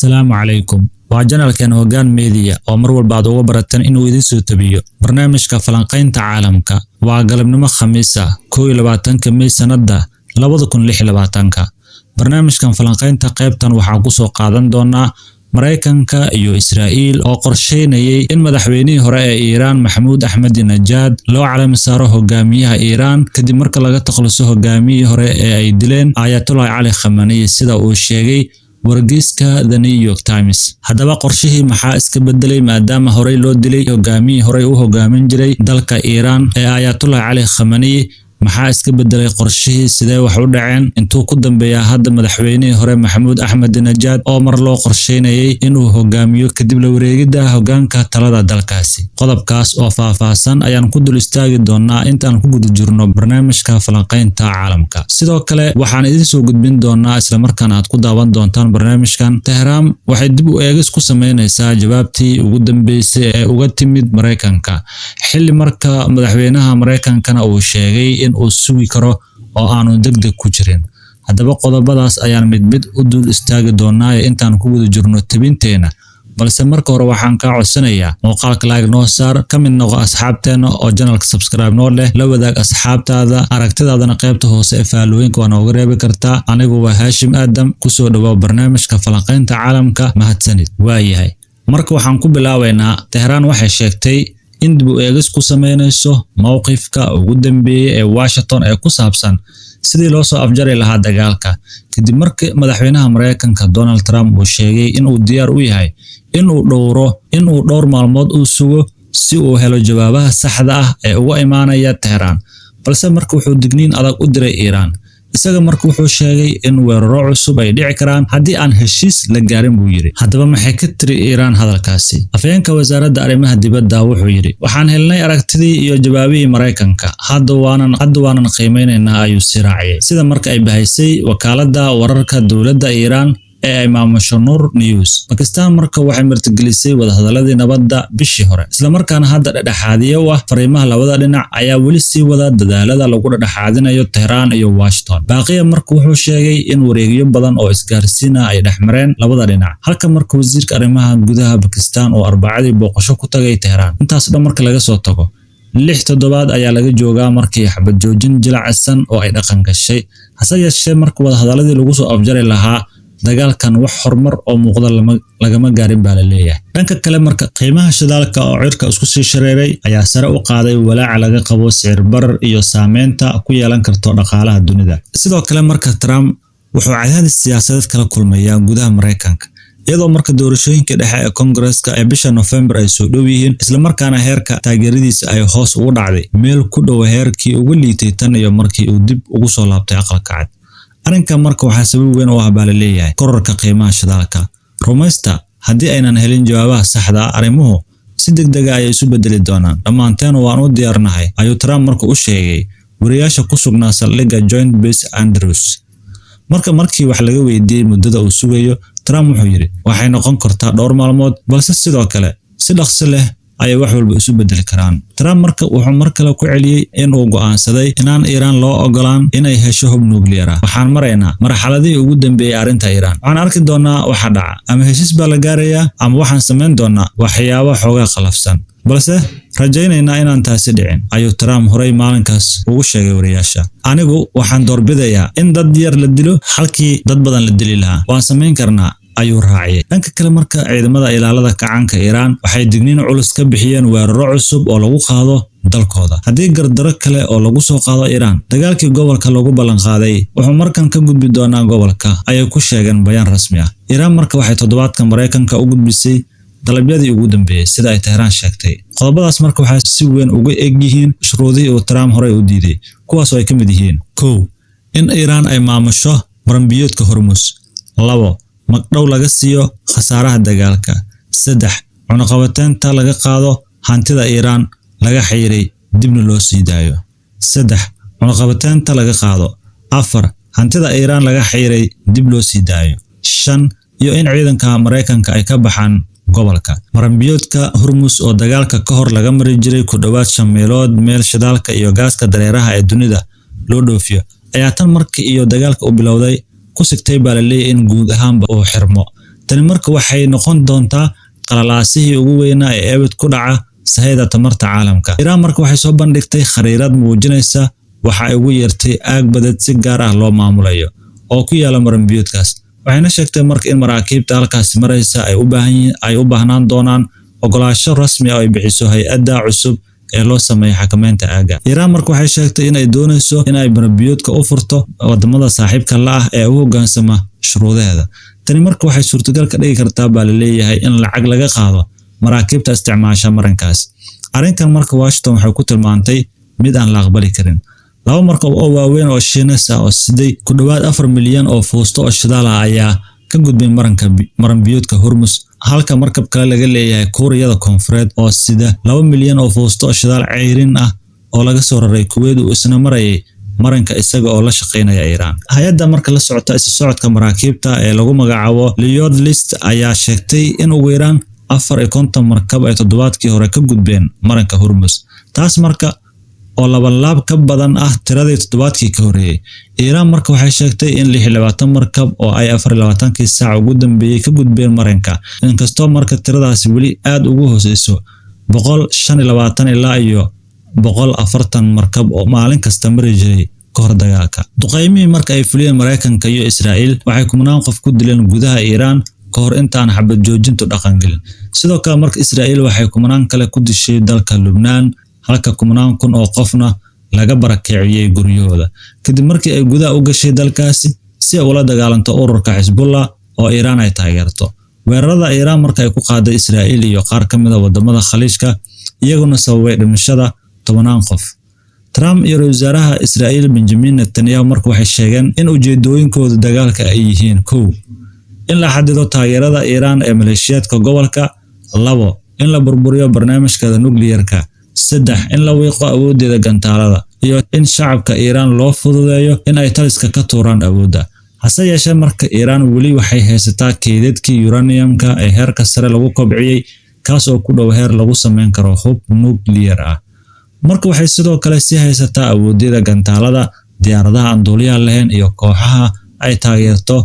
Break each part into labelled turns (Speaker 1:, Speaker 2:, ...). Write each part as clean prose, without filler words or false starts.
Speaker 1: Assalaamu calaykum. Waa janalkan Hoggaan Media oo mar walba aad uga barataan inuu idin soo tabiyo barnaamijka falanqaynta caalamka. Waa galabnimo Khamiis ah 21 May sanada 2026. Barnaamijkan falanqaynta qaybtan waxaa ku soo qaadan doonaa Mareykanka iyo Israa'iil oo qorsheynayay in madaxweynihii hore ee Iiraan Maxamuud Ahmadinejad loo calaamad saaro hogaamiyaha Iiraan kadib marka laga takhaluso hogaamiyihii hore ee ay dileen Ayatollah Ali Khamenei sida uu sheegay wargeyska The New York Times. Haddaba qorshihii maxaa iska bedelay maadaama horey loo dilay hogaamiyihii hore u hogaamin jiray dalka Iiraan ee Ayatollah Ali Khamenei? Maxaa iska bedelay qorshihii sidee wax u dhaceen intuu ku dambeeyaa hadda madaxweynihii hore Maxamuud Ahmadinejad oo mar loo qorsheynayay inuu hogaamiyo kadib la wareegidda hoggaanka talada dalkaasi? Qodobkaas oo faahfaahsan ayaan ku dul istaagi doonaa intaan ku guda jirno barnaamijka falanqaynta caalamka. Sidoo kale waxaan idin soo gudbin doonaa isla markaana aad ku daawan doontaan barnaamijkan. Tehran waxay dib u eegis ku sameynaysaa jawaabtii ugu dambeysay ee uga timid Mareykanka xilli marka madaxweynaha Mareykankana uu sheegay in uu sugi karo oo aanu degdeg ku jirin. Haddaba qodobadaas ayaan mid u dul istaagi doonaa intaan ku guda jirno tabinteena. Balse marka hore waxaan ka codsanayaa muuqaalka like noo saar, ka mid noqo asxaabteena oo channelka subscribe noo leh, la wadaag asxaabtaada, aragtidaadana qaybta hoose ee faallooyinka waa nooga reebi kartaa. Anigu waa Haashim Aadam, ku soo dhawaad barnaamijka falanqaynta caalamka. Mahadsanid. Waayahay. Marka waxaan ku bilaabaynaa Tehran waxay sheegtay in dib u eegis ku sameynayso mowqifka ugu dambeeyay ee Washington ee ku saabsan sidii loo soo afjari lahaa dagaalka kadib markii madaxweynaha Mareykanka Donald Trump uu sheegay in uu diyaar u yahay in uu dhowr maalmood uu sugo si uu helo jawaabaha saxda ah ee uga imaanaya Tehran. Balse marka wuxuu digniin adag u diray Iiraan. Isaga marka wuxuu sheegay in weeraro cusub ay dhici karaan haddii aan heshiis la gaarin buu yiri. Haddaba maxay ka tiri Iiraan hadalkaasi? Afhayeenka wasaaradda arrimaha dibadda wuxuu yiri, waxaan helnay aragtidii iyo jawaabihii Mareykanka. Hadda waanan qiimeynaynaa ayuu siraaciyay. Sida marka ay bahaysay wakaaladda wararka dowladda Iiraan ee ay maamusho Noor News. Pakistan marka waxay martigelisay wadahadaladii nabadda bishii hore. Isla markaana hadda dhexdhexaadiye u ah fariimaha labada dhinac ayaa weli sii wada dadaalada lagu dhexdhexaadinayo Tehran iyo Washington. Baaqiya marka wuxuu sheegay in wareegyo badan oo isgaarsiin ah ay dhexmareen labada dhinac. Halka marka wasiirka arrimaha gudaha Pakistan oo Arbacadii booqasho ku tagay Tehran. Intaas dhan marka laga soo tago 6 toddobaad ayaa laga joogaa markii xabad joojin jilicsan oo ay dhaqan gashay. Hase yeeshee marka wadahadaladii lagu soo afjari lahaa dagaalkan wax horumar oo muuqda lagama gaarin baa la leeyahay. Dhanka kale marka qiimaha shidaalka oo cirka isku sii shareeray ayaa sare u qaaday walaaca laga qabo sicir barar iyo saameynta ku yeelan karto dhaqaalaha dunida. Sidoo kale marka Trump wuxuu cadaadis siyaasadeed kala kulmayaa gudaha Mareykanka iyadoo marka doorashooyinka dhexe ee Congress-ka ee bisha November ay soo dhow yihiin, isla markaana heerka taageeradiisa ay hoos ugu dhacday meel ku dhow heerkii ugu liitay tan iyo markii uu dib ugu soo laabtay aqalka cad. Arrinkan marka waxaa sabab weyn u ah baa la leeyahay kororka qiimaha shidaalka. Rumaysta haddii aynan helin jawaabaha saxda ah, arrimuhu si degdeg ah ayay isu bedeli doonaan. Dhammaanteen waan u diyaarnahay ayuu Trump marka u sheegay wariyaasha ku sugnaa saldhigga Joint Base Andrews. Markii wax laga weydiiyay muddada uu sugayo, Trump wuxuu yiri waxay noqon kartaa dhowr maalmood, balse sidoo kale si dhaqso leh ay wax walba isu bedeli karaan. Trump marka wuxuu mar kale ku celiyay in uu go'aansaday inaan Iiraan loo ogolaan inay hesho hub nuclear ah. Waxaan maraynaa marxaladii ugu dambeeyay arrinta Iiraan. Waxaan arki doonaa waxa dhaca. Ama heshiis baa la gaarayaa ama waxaan sameyn doonaa waxyaabo xoogaa qalafsan. Balse rajaynaynaa inaan taasi dhicin, ayuu Trump horay maalinkaas ugu sheegay wariyaasha. Anigu waxaan doorbidayaa in dad yar la dilo halkii dad badan la dili lahaa. Waan sameyn karnaa ayuu raaciyay. Dhanka kale marka ciidamada ilaalada kacaanka Iiraan waxay digniin culus ka bixiyeen weeraro cusub oo lagu qaado dalkooda haddii gardaro kale oo lagu soo qaado Iiraan. Dagaalkii gobolka lagu ballan qaaday wuxuu markan ka gudbi doonaa gobolka, ayay ku sheegeen bayaan rasmi ah. Iiraan marka waxay toddobaadka Mareykanka u gudbisay dalabyadii ugu dambeeyay sida ay Tehran sheegtay. Qodobadaas marka waxay si weyn uga eg yihiin shuruudihii uu Trump horey u diiday, kuwaas oo ay ka mid yihiin 1. in Iiraan ay maamusho maranbiyoodka Hormuz. 2. magdhow laga siiyo khasaaraha dagaalka. 3. cunaqabataynta laga qaado hantida Iiraan laga xiray dibna loo sii daayo. 3. cunaqabataynta laga qaado. 4. hantida Iiraan laga xiray dib loo sii daayo. 5. iyo in ciidanka Mareykanka ay ka baxaan gobolka. Maranbiyoodka Hormuz oo dagaalka ka hor laga mari jiray ku dhawaad 5 meelood meel shidaalka iyo gaaska dareeraha ee dunida loo dhoofiyo ayaa tan markii iyo dagaalka u bilowday ku sigtay baa la leeyahay in guud ahaanba uu xirmo. tani marka waxay noqon doontaa qalalaasihii ugu weynaa ee abid ku dhaca sahayda tamarta caalamka. Iiraan marka waxay soo bandhigtay khariirad muujinaysa waxa ay ugu yeertay aag badad si gaar ah loo maamulayo oo ku yaala maranbiyoodkaas. waxayna sheegtay marka in maraakiibta halkaas maraysa ay u baahnaan doonaan ogolaansho rasmi ah oo ay bixiso hay'adda cusub ee loo sameeyo xakameynta aaga. Iiraan marka waxay sheegtay in ay doonayso in ay maranbiyoodka u furto wadamada saaxiibka la ah ee u hoggaansama shuruudaheeda. tani marka waxay suurtagal ka dhigi kartaa baa la leeyahay in lacag laga qaado maraakiibta isticmaasha marankaas. arrinkan marka Washington waxay ku tilmaantay mid aan la aqbali karin. laba markab oo waaweyn oo Shiinees ah oo siday ku dhawaad 4 milyan oo fuusto oo shidaal ah ayaa ka gudbay maranbiyoodka Hormuz, halka markab kale laga leeyahay Kuuriyada Koonfureed oo sida 2 milyan oo fuusto oo shidaal ceyrin ah oo laga soo raray Kuwait uu isna marayay maranka isaga oo la shaqeynaya Iiraan. hay'adda marka la socota isu socodka maraakiibta ee lagu magacaabo Lloyd's List ayaa sheegtay in ugu yaraan 54 markab ay toddobaadkii hore ka gudbeen maranka Hormuz, taas marka oo laab ka badan ah tiradii toddobaadkii ka horeeyay. Iiraan marka waxay sheegtay in 26 markab oo ay 24 saac ugu dambeeyay ka gudbeen maranka, inkastoo marka tiradaasi weli aad ugu hooseyso 125 ilaa iyo 140 markab oo maalin kasta mari jiray ka hor dagaalka. duqeymihii marka ay fuliyeen Mareykanka iyo Israa'iil waxay kumanaan qof ku dileen gudaha Iiraan ka hor intaan xabad joojintu dhaqan gelin. sidoo kale marka Israa'iil waxay kumanaan kale ku dishay dalka Lubnaan, halka kumanaan kun oo qofna laga barakiciyay guryahooda kadib markii ay gudaha u gashay dalkaasi si ay ula dagaalanto ururka Xisbullah oo Iiraan ay taageerto. weerarada Iiraan marka ay ku qaaday Israa'iil iyo qaar ka mid ah wadamada Khaliijka iyaguna sababay dhimashada 10 qof. Trump iyo ra'iisul wasaaraha Israa'iil Benjamin Netanyahu marka waxay sheegeen in ujeedooyinkooda dagaalka ay yihiin 1. in la xadido taageerada Iiraan ee maleeshiyaadka gobolka, 2. in la burburiyo barnaamijkeeda nukliyeerka, 3. in la wiiqo awoodeeda gantaalada, iyo in shacabka Iiraan loo fududeeyo in ay taliska ka tuuraan awoodda. hase yeeshee marka Iiraan weli waxay haysataa keydadkii uraniumka ee heerka sare lagu kobciyay, kaas oo ku dhow heer lagu sameyn karo hub nukliyeer ah. marka waxay sidoo kale sii haysataa awoodeeda gantaalada, diyaaradaha aan duuliyaha lahayn iyo kooxaha ay taageerto,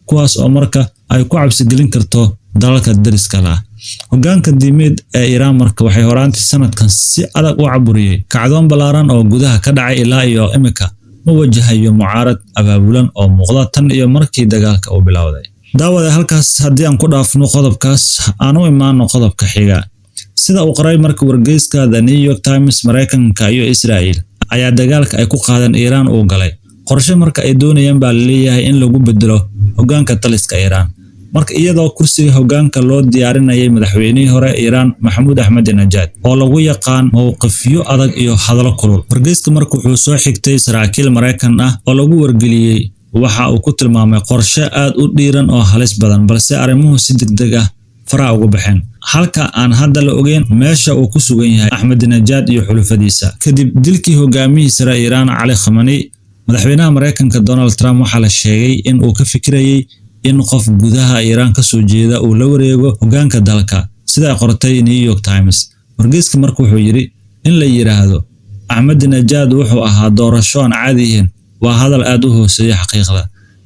Speaker 1: kuwaas oo marka ay ku cabsi gelin karto dalalka dariska ah. hoggaanka diimeed ee Iiraan marka waxay horaantii sanadkan si adag u caburiyay kacdoon balaaran oo gudaha ka dhacay ilaa iyo imika ma wajahayo mucaarad abaabulan oo muuqda tan iyo markii dagaalka uu bilowday. daawada halkaas haddii aan ku dhaafno qodobkaas aan u imaano qodobka xiga. sida uu qoray marka wargeyska The New York Times, Mareykanka iyo Israa'iil ayaa dagaalka ay ku qaadeen Iiraan uu galay qorshe marka ay doonayaan baa la leeyahay in lagu bedelo hoggaanka taliska Iiraan. marka iyadoo kursiga hoggaanka loo diyaarinayay madaxweynihii hore Iiraan Maxamuud Ahmadinejad oo lagu yaqaan mowqifyo adag iyo hadallo kulul. wargeyska marka wuxuu soo xigtay saraakiil Mareykan ah oo lagu wargeliyay waxa uu ku tilmaamay qorshe aad u dhiiran oo halis badan, balse arrimuhu si degdeg ah fara uga baxeen, halka aan hadda la ogeyn meesha uu ku sugan yahay Ahmadinejad iyo xulufadiisa. kadib dilkii hogaamiyihii sare Iiraan Ali Khamenei, madaxweynaha Mareykanka Donald Trump waxaa la sheegay in uu ka fikirayay in qof gudaha Iiraan ka soo jeeda uu la wareego hoggaanka dalka, sida ay qortay New York Times. wargeyska marka wuxuu yiri in la yiraahdo Ahmadinejad wuxuu ahaa doorasho aan caadi ahayn waa hadal aad u hooseeya xaqiiqda.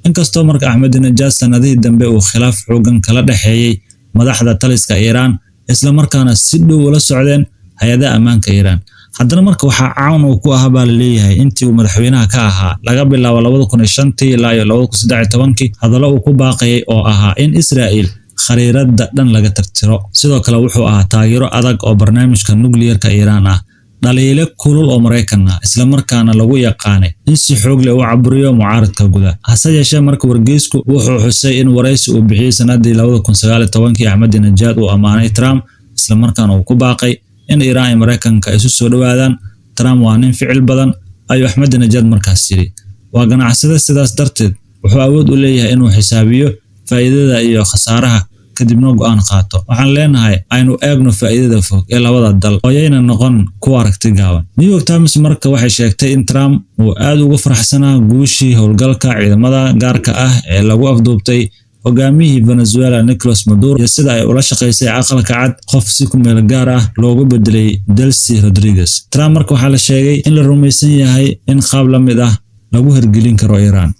Speaker 1: inkastoo marka Ahmadinejad sanadihii dambe uu khilaaf xoogan kala dhaxeeyay madaxda taliska Iiraan, isla markaana si dhow ula socdeen hay'adaha ammaanka Iiraan, haddana marka waxaa caan uu ku ahaa baa la leeyahay intii uu madaxweynaha ka ahaa laga bilaabo 2005 ilaa 2013 hadallo uu ku baaqayay oo ahaa in Israa'iil khariirada dhan laga tirtiro. sidoo kale wuxuu ahaa taageero adag oo barnaamijka nukliyeerka Iiraan ah, dhaliilo kulul oo Mareykan ah, isla markaana lagu yaqaanay in si xoog leh u caburiyo mucaaradka gudaha. hase yeeshee marka wargeysku wuxuu xusay in wareysi uu bixiyay sanadii 2019 Ahmadinejad uu amaanay Trump, isla markaana uu ku baaqay in Iiraan iyo Mareykanka isu soo dhawaadaan. Trump waa nin ficil badan ayuu Ahmadinejad markaas yiri. waa ganacsade, sidaas darteed wuxuu awood u leeyahay inuu xisaabiyo faa'iidada iyo khasaaraha kadibna go'aan qaato. waxaan leenahay aynu eegno faa'iidada fog ee labada dal oo ayna noqon kuwa aragti gaaban. New York Times marka waxay sheegtay in Trump uu aad ugu faraxsanaa guushii howlgalka ciidamada gaarka ah ee lagu afduubtay hogaamiyihii Venezuela Nicolas Maduro iyo sida ay ula shaqeysay aqalka cad qof si ku meel gaar ah loogu bedelay Delcy Rodriguez. Trump marka waxaa la sheegay in la rumaysan yahay in qaab la mid ah lagu hirgelin karo Iiraan,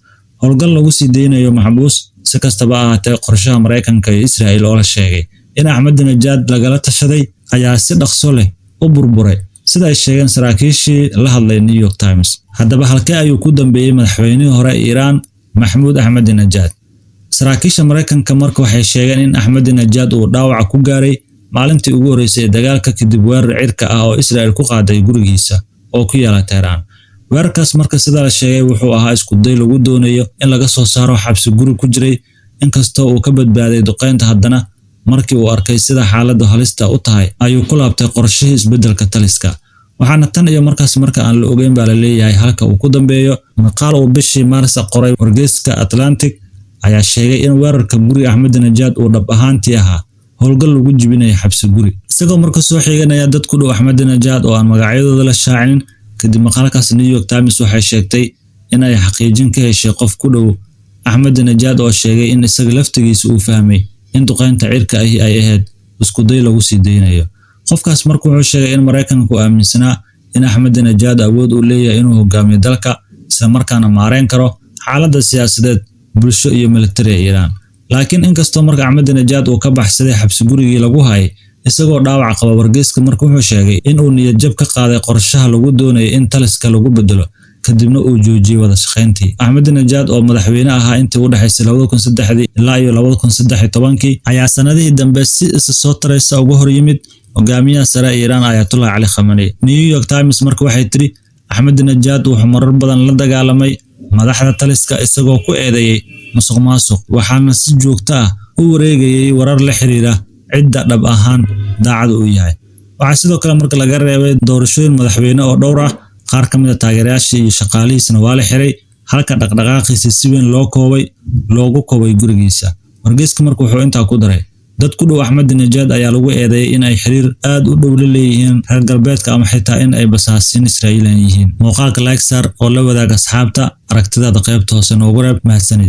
Speaker 1: howlgal lagu sii deynayo maxbuus, si kastaba ha ahaatee qorshaha Mareykanka iyo Israa'iil oo la sheegay in Ahmadinejad lagala tashaday ayaa si dhaqso leh u burburay sida ay sheegeen saraakiishii la hadlay New York Times. Haddaba halkee ayuu ku dambeeyay madaxweynihii hore ee Iran Mahmoud Ahmadinejad? Saraakiisha Mareykanka marka waxay sheegeen in Ahmadinejad uu dhaawac ku gaaray maalintii ugu horeysay ee dagaalka kadib weerar cirka ah oo Israa'iil ku qaaday gurigiisa oo ku yaala Tehran. Weerarkaas marka sida la sheegay wuxuu ahaa isku day lagu doonayo in laga soo saaro xabsi guri ku jiray, inkastoo uu ka badbaaday duqeynta. Haddana markii uu arkay sida xaaladdu halista u tahay ayuu ku laabtay qorshihii isbeddelka taliska. waxaana tan iyo markaas marka aan la ogeyn baa la leeyahay halka uu ku dambeeyo. Maqaal uu bishii Maars qoray wargeyska Atlantic ayaa sheegay in weerarka guriga Ahmadinejad uu dhab ahaantii ahaa howlgal lagu jibinayo xabsi guri, isagoo marka soo xiganaya dad ku dhow Ahmadinejad oo aan magacyadooda la shaacin. kadib maqaalkaas New York Times waxay sheegtay in ay xaqiijin ka heshay qof ku dhow Ahmadinejad oo sheegay in isaga laftigiisa uu fahmay in duqeynta cirka ahi ay ahayd isku day lagu sii deynayo. qofkaas markuu wuxuu sheegay in Mareykanku aaminsanaa in Ahmadinejad awood u leeyahay inuu hogaamiyo dalka isla markaana maareyn karo xaaladda siyaasadeed, bulsho iyo militari ee Iran. laakiin inkastoo marka Ahmadinejad uu ka baxsaday xabsi gurigii lagu hayay isagoo dhaawac qaba, wargeyska markuu wuxuu sheegay in uu niyad jab ka qaaday qorshaha lagu doonayo in taliska lagu bedelo, kadibna uu joojiyay wada shaqeyntii. Ahmadinejad oo madaxweyne ahaa intii u dhaxaysay 2003 ilaa 2013 ayaa sanadihii dambe si isa soo taraysa uga hor yimid hogaamiyaha sare ee Iran Ayatollah Ali Khamenei. New York Times marka waxay tiri Ahmadinejad wuxuu marar badan la dagaalamay madaxda taliska isagoo ku eedeeyay musuqmaasuq, waxaana si joogto ah u wareegayay warar la xiriira cidda dhab ahaan daacad u yahay. waxaa sidoo kale marka laga reebay doorashooyin madaxweyne oo dhowr ah, qaar ka mid ah taageerayaashii iyo shaqaalihiisana waa la xiray, halka dhaqdhaqaaqiisa si weyn loogu koobay gurigiisa. wargeyska marka wuxuu intaa ku daray dad ku dhow Ahmadinejad ayaa lagu eedeeyay in ay xiriir aad u dhow la leeyihiin reer galbeedka ama xitaa in ay basaasiin Israa'iiliyiin yihiin. muuqaalka like saar oo la wadaaga asxaabta, aragtidaada qaybta hoose noogu reeb. mahadsanid.